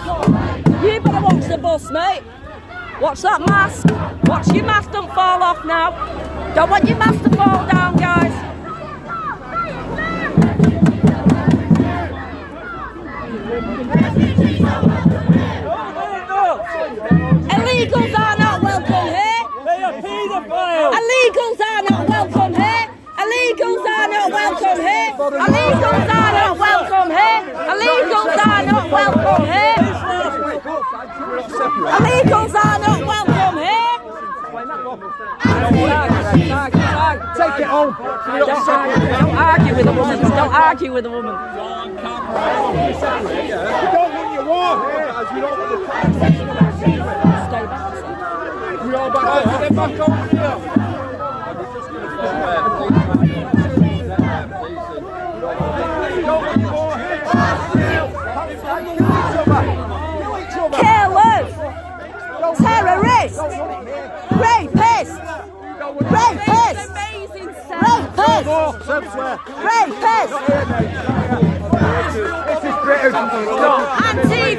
You better watch the bus, mate. Watch that mask. Watch your mask don't fall off now. Don't want your mask to fall down, guys. Illegals are not welcome here. Illegals are not welcome here. Illegals are not welcome here. Illegals are not welcome here. Illegals are not welcome here. Illegals are not welcome here. Take it home. Don't argue with a woman. Don't argue with a woman. We don't want your war here. We don't want the Stay back. We all back over. Get back over here. Killers, terrorists, rapists, rapists, rapists, rapists, This is British. anti